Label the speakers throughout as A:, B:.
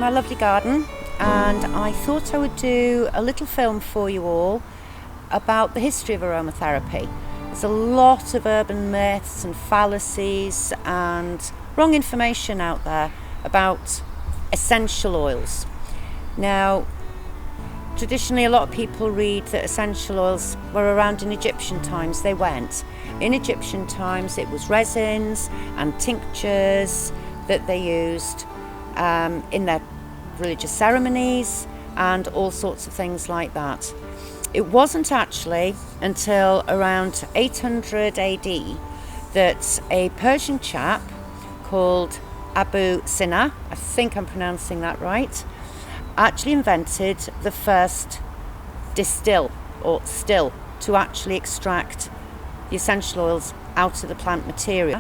A: my lovely garden, and I thought I would do a little film for you all about the history of aromatherapy. There's a lot of urban myths and fallacies and wrong information out there about essential oils. Now, traditionally a lot of people read that essential oils were around in Egyptian times. They weren't. In Egyptian times it was resins and tinctures that they used in their religious ceremonies and all sorts of things like that. It wasn't actually until around 800 AD that a Persian chap called Abu Sina, I think I'm pronouncing that right, actually invented the first still to actually extract the essential oils out of the plant material,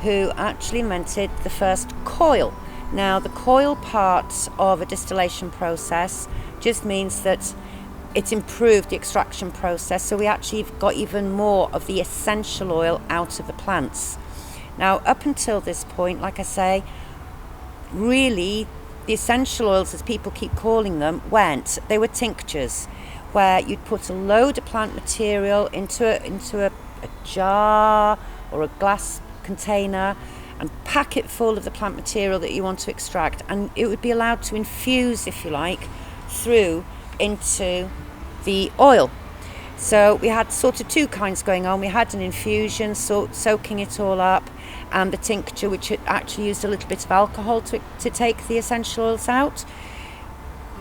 A: who actually invented the first coil. Now, the coil part of a distillation process just means that it improved the extraction process, so we actually got even more of the essential oil out of the plants. Now, up until this point, like I say, really the essential oils, as people keep calling them, they were tinctures, where you'd put a load of plant material into a jar or a glass container and pack it full of the plant material that you want to extract, and it would be allowed to infuse, if you like, through into the oil. So we had sort of two kinds going on. We had an infusion, soaking it all up, and the tincture, which had actually used a little bit of alcohol to take the essential oils out.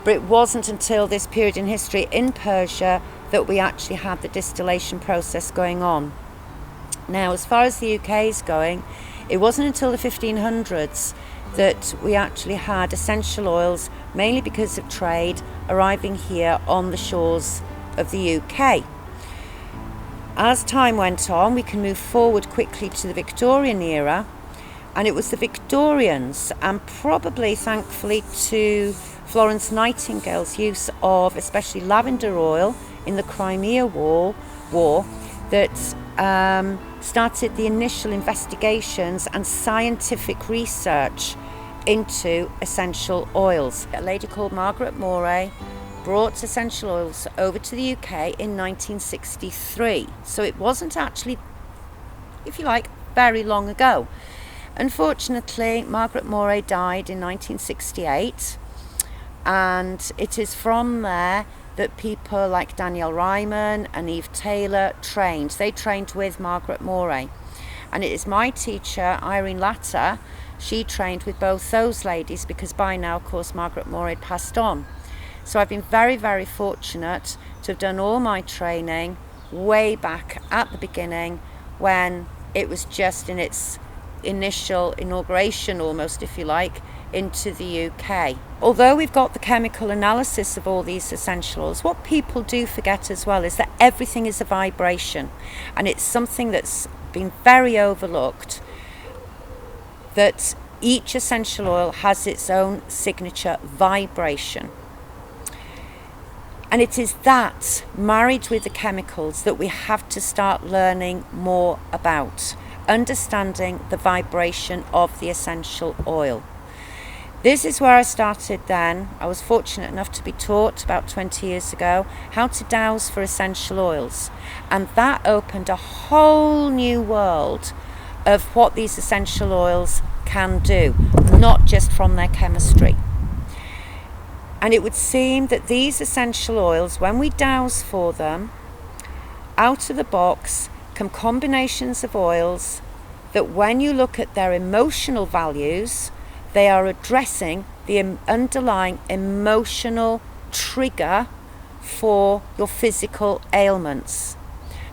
A: But it wasn't until this period in history in Persia that we actually had the distillation process going on. Now, as far as the UK is going, it wasn't until the 1500s that we actually had essential oils, mainly because of trade, arriving here on the shores of the UK. As time went on, we can move forward quickly to the Victorian era, and it was the Victorians, and probably thankfully to Florence Nightingale's use of especially lavender oil in the Crimea War, that started the initial investigations and scientific research into essential oils. A lady called Margaret Moray brought essential oils over to the UK in 1963. So it wasn't actually, if you like, very long ago. Unfortunately, Margaret Moray died in 1968, and it is from there that people like Danielle Ryman and Eve Taylor trained. They trained with Margaret Moray. And it is my teacher, Irene Latta, she trained with both those ladies, because by now, of course, Margaret Moray had passed on. So I've been very, very fortunate to have done all my training way back at the beginning, when it was just in its initial inauguration, almost, if you like, into the UK. Although we've got the chemical analysis of all these essential oils, what people do forget as well is that everything is a vibration, and it's something that's been very overlooked, that each essential oil has its own signature vibration. And it is that, married with the chemicals, that we have to start learning more about, understanding the vibration of the essential oil. This is where I started then. I was fortunate enough to be taught about 20 years ago how to dowse for essential oils. And that opened a whole new world of what these essential oils can do, not just from their chemistry. And it would seem that these essential oils, when we dowse for them, out of the box come combinations of oils that, when you look at their emotional values, they are addressing the underlying emotional trigger for your physical ailments.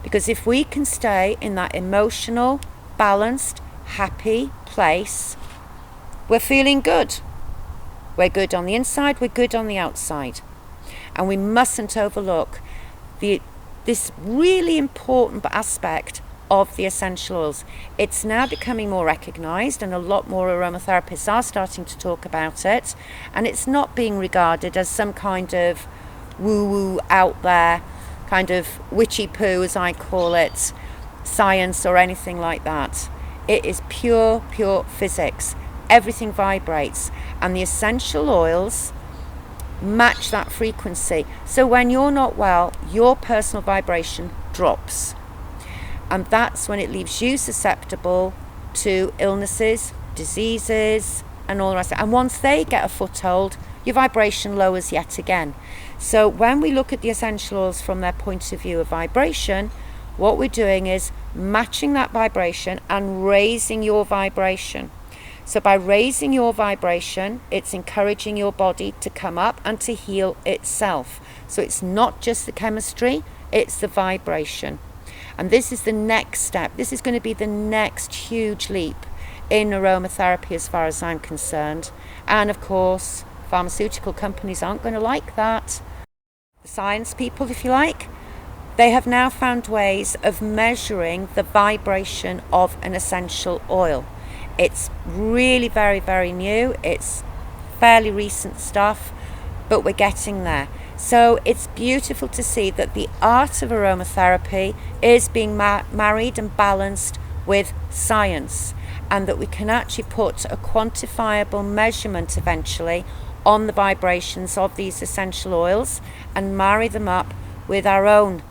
A: Because if we can stay in that emotional, balanced, happy place, we're feeling good. We're good on the inside, we're good on the outside. And we mustn't overlook this really important aspect of the essential oils. It's now becoming more recognised, and a lot more aromatherapists are starting to talk about it, and it's not being regarded as some kind of woo-woo out there, kind of witchy poo, as I call it, science or anything like that. It is pure physics. everything vibrates, and the essential oils match that frequency. So when you're not well, your personal vibration drops, and that's when it leaves you susceptible to illnesses, diseases, and all the rest. And once they get a foothold, your vibration lowers yet again. So when we look at the essential oils from their point of view of vibration, what we're doing is matching that vibration and raising your vibration. So by raising your vibration, it's encouraging your body to come up and to heal itself. So it's not just the chemistry, it's the vibration. And this is the next step. This is going to be the next huge leap in aromatherapy as far as I'm concerned. And of course, pharmaceutical companies aren't going to like that. The science people, if you like, they have now found ways of measuring the vibration of an essential oil. It's really very, very new. It's fairly recent stuff, but we're getting there. So it's beautiful to see that the art of aromatherapy is being married and balanced with science, and that we can actually put a quantifiable measurement eventually on the vibrations of these essential oils and marry them up with our own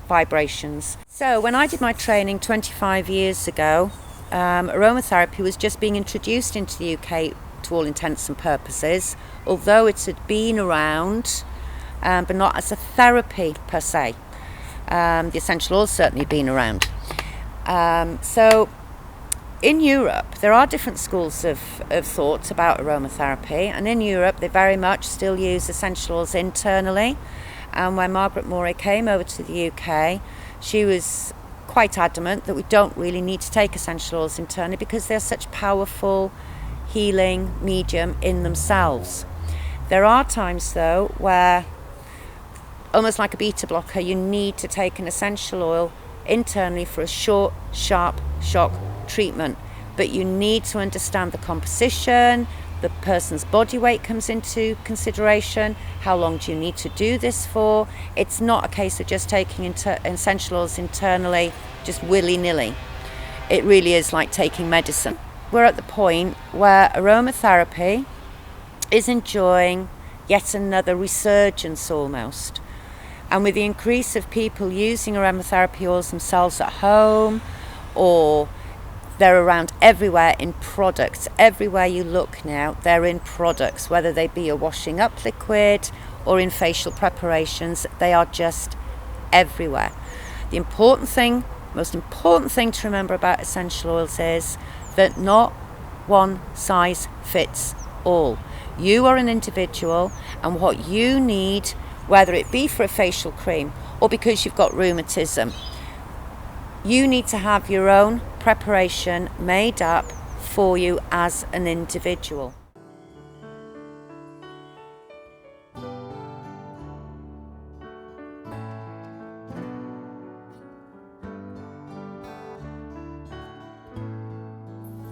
A: vibrations. So when I did my training 25 years ago, aromatherapy was just being introduced into the UK to all intents and purposes, although it had been around, but not as a therapy per se. The essential oils certainly been around. So in Europe, there are different schools of thought about aromatherapy, and in Europe they very much still use essential oils internally. And when Margaret Morey came over to the UK, she was quite adamant that we don't really need to take essential oils internally because they're such powerful healing medium in themselves. There are times though where, almost like a beta blocker, you need to take an essential oil internally for a short, sharp shock treatment. But you need to understand the composition, the person's body weight comes into consideration, how long do you need to do this for. It's not a case of just taking essential oils internally just willy-nilly. It really is like taking medicine. We're at the point where aromatherapy is enjoying yet another resurgence almost. And with the increase of people using aromatherapy oils themselves at home, or they're around everywhere in products. Everywhere you look now, they're in products, whether they be a washing up liquid or in facial preparations, they are just everywhere. The most important thing to remember about essential oils is that not one size fits all. You are an individual, and what you need, whether it be for a facial cream or because you've got rheumatism, you need to have your own preparation made up for you as an individual.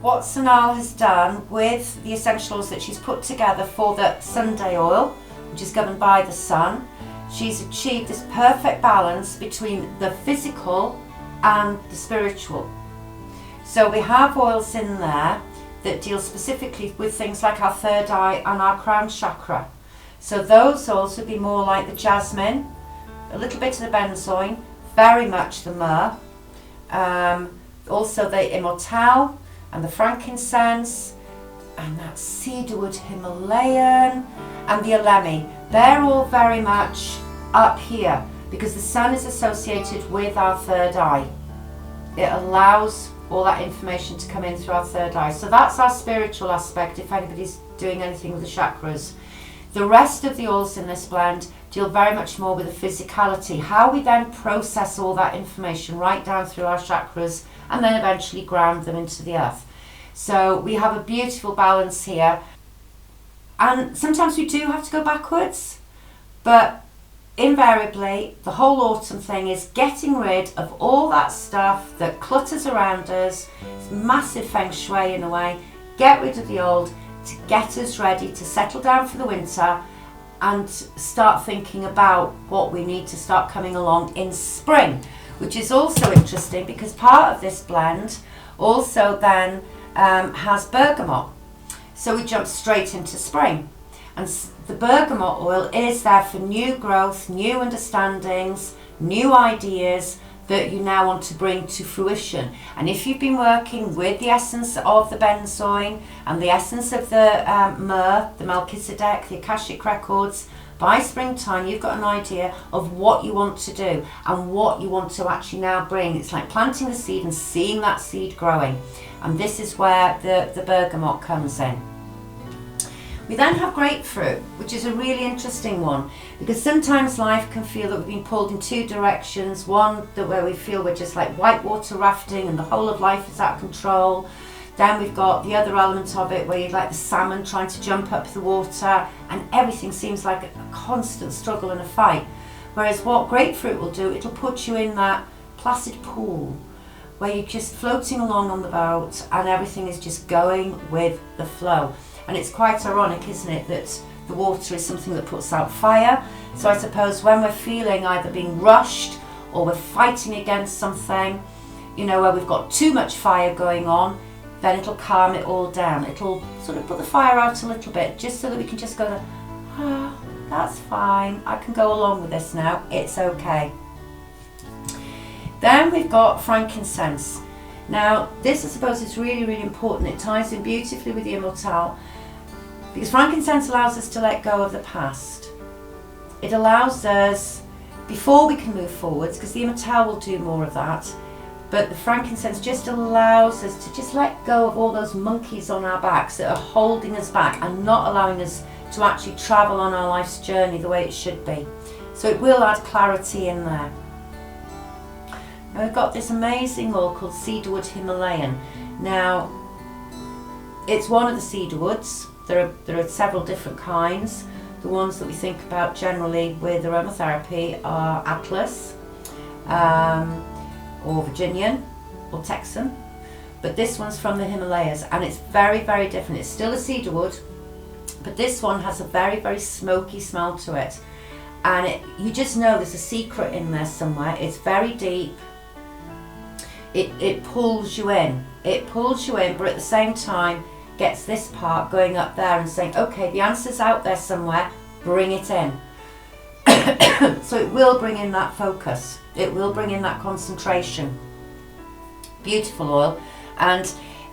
A: What Sonal has done with the essential oils that she's put together for the Sunde oil, which is governed by the sun, she's achieved this perfect balance between the physical and the spiritual. So we have oils in there that deal specifically with things like our third eye and our crown chakra. So those oils would be more like the jasmine, a little bit of the benzoin, very much the myrrh, also the immortelle and the frankincense, and that cedarwood Himalayan and the alemi. They're all very much up here because the sun is associated with our third eye. It allows all that information to come in through our third eye. So that's our spiritual aspect if anybody's doing anything with the chakras. The rest of the oils in this blend deal very much more with the physicality, how we then process all that information right down through our chakras and then eventually ground them into the earth. So we have a beautiful balance here. And sometimes we do have to go backwards, but invariably the whole autumn thing is getting rid of all that stuff that clutters around us. It's massive feng shui in a way. Get rid of the old to get us ready to settle down for the winter and start thinking about what we need to start coming along in spring, which is also interesting because part of this blend also then has bergamot. So we jump straight into spring. And the bergamot oil is there for new growth, new understandings, new ideas that you now want to bring to fruition. And if you've been working with the essence of the benzoin and the essence of the myrrh, the Melchizedek, the Akashic records, by springtime you've got an idea of what you want to do and what you want to actually now bring. It's like planting the seed and seeing that seed growing. And this is where the bergamot comes in. We then have grapefruit, which is a really interesting one, because sometimes life can feel that we've been pulled in two directions. One, that where we feel we're just like whitewater rafting and the whole of life is out of control. Then we've got the other element of it where you're like the salmon trying to jump up the water and everything seems like a constant struggle and a fight. Whereas what grapefruit will do, it'll put you in that placid pool where you're just floating along on the boat and everything is just going with the flow. And it's quite ironic, isn't it, that the water is something that puts out fire. So I suppose when we're feeling either being rushed or we're fighting against something, you know, where we've got too much fire going on, then it'll calm it all down. It'll sort of put the fire out a little bit, just so that we can just go, that's fine, I can go along with this now, it's okay. Then we've got frankincense. Now, this I suppose is really, really important. It ties in beautifully with the immortelle, because frankincense allows us to let go of the past. It allows us, before we can move forwards, because the immortelle will do more of that, but the frankincense just allows us to just let go of all those monkeys on our backs that are holding us back and not allowing us to actually travel on our life's journey the way it should be. So it will add clarity in there. Now we've got this amazing oil called cedarwood Himalayan. Now, it's one of the cedar woods. There are several different kinds. The ones that we think about generally with aromatherapy are Atlas, or Virginian, or Texan. But this one's from the Himalayas and it's very, very different. It's still a cedar wood, but this one has a very, very smoky smell to it. And you just know there's a secret in there somewhere. It's very deep. It pulls you in. It pulls you in, but at the same time gets this part going up there and saying, okay, the answer's out there somewhere, bring it in. So it will bring in that focus. It will bring in that concentration. Beautiful oil. And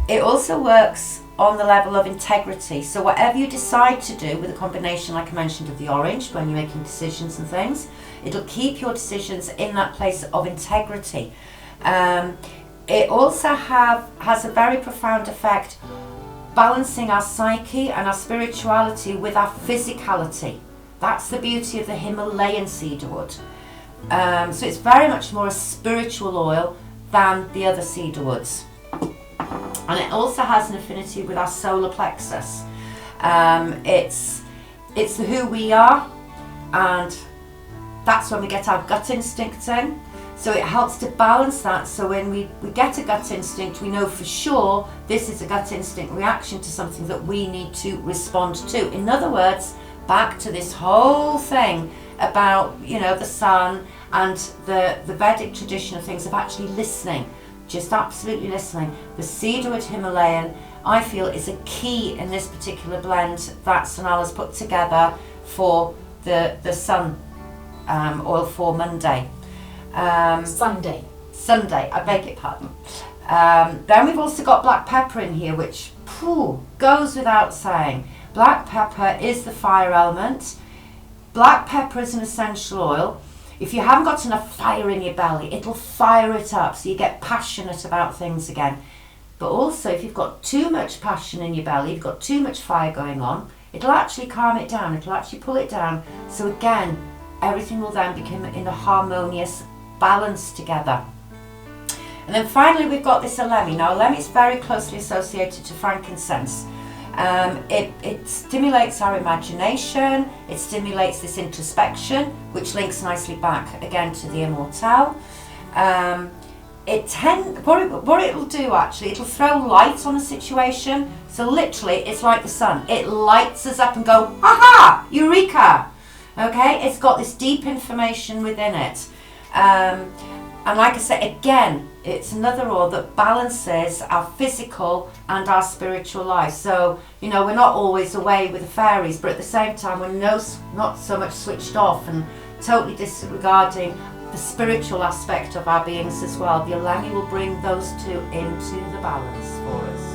A: it also works on the level of integrity. So whatever you decide to do with a combination, like I mentioned, of the orange, when you're making decisions and things, it'll keep your decisions in that place of integrity. It also has a very profound effect balancing our psyche and our spirituality with our physicality. That's the beauty of the Himalayan cedarwood. So it's very much more a spiritual oil than the other cedar woods. And it also has an affinity with our solar plexus. It's the who we are, and that's when we get our gut instinct in. So it helps to balance that, so when we get a gut instinct, we know for sure this is a gut instinct reaction to something that we need to respond to. In other words, back to this whole thing about, you know, the sun and the Vedic tradition of things of actually listening, just absolutely listening. The cedarwood Himalayan, I feel, is a key in this particular blend that Sonala's put together for the sun oil for Monday. Sunday, I beg your pardon. Then we've also got black pepper in here, which goes without saying. Black pepper is the fire element. Black pepper is an essential oil. If you haven't got enough fire in your belly, it'll fire it up so you get passionate about things again. But also, if you've got too much passion in your belly, you've got too much fire going on, it'll actually calm it down, it'll actually pull it down. So again, everything will then become in a harmonious balance together. And then finally we've got this alemi. Now alemi is very closely associated to frankincense. It stimulates our imagination, it stimulates this introspection, which links nicely back again to the immortelle. What it'll do actually, it'll throw light on a situation. So literally, it's like the sun. It lights us up and go, aha, eureka! Okay, it's got this deep information within it. And like I say, again, it's another oil that balances our physical and our spiritual life. So, you know, we're not always away with the fairies, but at the same time, we're not so much switched off and totally disregarding the spiritual aspect of our beings as well. The Ylang will bring those two into the balance for us.